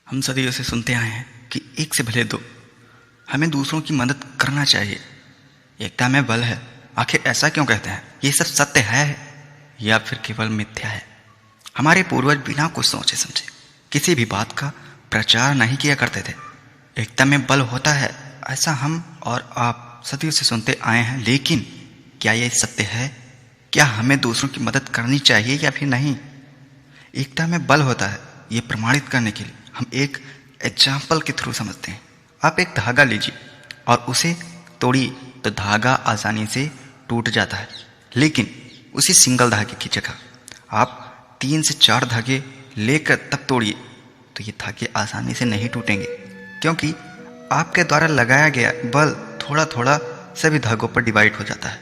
हम सदियों से सुनते आए हैं कि एक से भले दो। हमें दूसरों की मदद करना चाहिए। एकता में बल है। आखिर ऐसा क्यों कहते हैं? ये सब सत्य है या फिर केवल मिथ्या है? हमारे पूर्वज बिना कुछ सोचे समझे किसी भी बात का प्रचार नहीं किया करते थे। एकता में बल होता है, ऐसा हम और आप सदियों से सुनते आए हैं। लेकिन क्या ये सत्य है? क्या हमें दूसरों की मदद करनी चाहिए या फिर नहीं? एकता में बल होता है, ये प्रमाणित करने के लिए हम एक एग्जाम्पल के थ्रू समझते हैं। आप एक धागा लीजिए और उसे तोड़िए तो धागा आसानी से टूट जाता है। लेकिन उसी सिंगल धागे की जगह आप 3 से 4 धागे लेकर तब तोड़िए तो ये धागे आसानी से नहीं टूटेंगे, क्योंकि आपके द्वारा लगाया गया बल थोड़ा थोड़ा सभी धागों पर डिवाइड हो जाता है।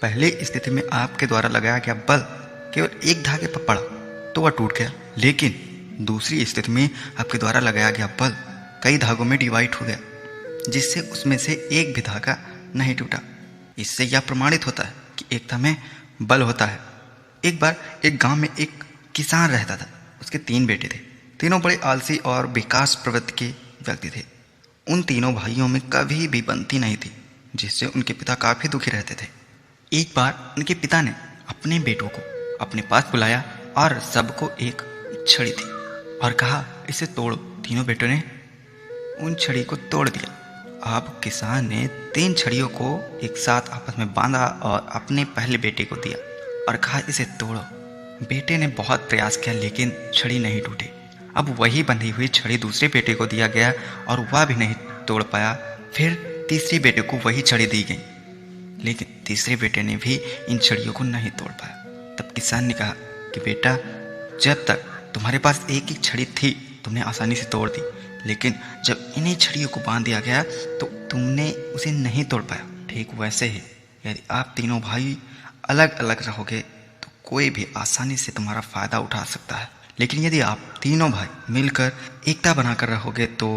पहली स्थिति में आपके द्वारा लगाया गया बल केवल एक धागे पर पड़ा तो वह टूट गया, लेकिन दूसरी स्थिति में आपके द्वारा लगाया गया बल कई धागों में डिवाइड हो गया, जिससे उसमें से एक भी धागा नहीं टूटा। इससे यह प्रमाणित होता है कि एकता में बल होता है। एक बार एक गांव में एक किसान रहता था। उसके 3 बेटे थे। तीनों बड़े आलसी और विकास प्रवृत्ति के व्यक्ति थे। उन तीनों भाइयों में कभी भी बनती नहीं थी, जिससे उनके पिता काफी दुखी रहते थे। एक बार उनके पिता ने अपने बेटों को अपने पास बुलाया और सबको एक छड़ी थी और कहा, इसे तोड़ो। तीनों बेटों ने उन छड़ी को तोड़ दिया। अब किसान ने 3 छड़ियों को एक साथ आपस में बांधा और अपने पहले बेटे को दिया और कहा, इसे तोड़ो। बेटे ने बहुत प्रयास किया, लेकिन छड़ी नहीं टूटी। अब वही बंधी हुई छड़ी दूसरे बेटे को दिया गया और वह भी नहीं तोड़ पाया। फिर तीसरे बेटे को वही छड़ी दी गई, लेकिन तीसरे बेटे ने भी इन छड़ियों को नहीं तोड़ पाया। तब किसान ने कहा कि बेटा, जब तक तुम्हारे पास एक ही छड़ी थी तुमने आसानी से तोड़ दी, लेकिन जब इन्हीं छड़ियों को बांध दिया गया तो तुमने उसे नहीं तोड़ पाया। ठीक वैसे ही यदि आप तीनों भाई अलग अलग रहोगे तो कोई भी आसानी से तुम्हारा फायदा उठा सकता है, लेकिन यदि आप तीनों भाई मिलकर एकता बनाकर रहोगे तो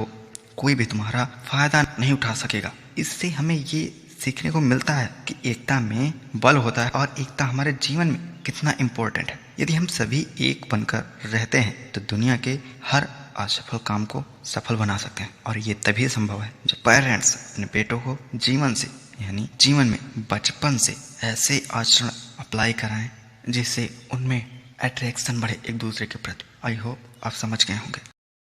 कोई भी तुम्हारा फायदा नहीं उठा सकेगा। इससे हमें ये सीखने को मिलता है कि एकता में बल होता है और एकता हमारे जीवन में कितना इम्पोर्टेंट है। यदि हम सभी एक बनकर रहते हैं तो दुनिया के हर असफल काम को सफल बना सकते हैं, और ये तभी संभव है जब पेरेंट्स अपने बेटों को जीवन से यानी जीवन में बचपन से ऐसे आचरण अप्लाई कराएं जिससे उनमें अट्रैक्शन बढ़े एक दूसरे के प्रति। आई होप आप समझ गए होंगे।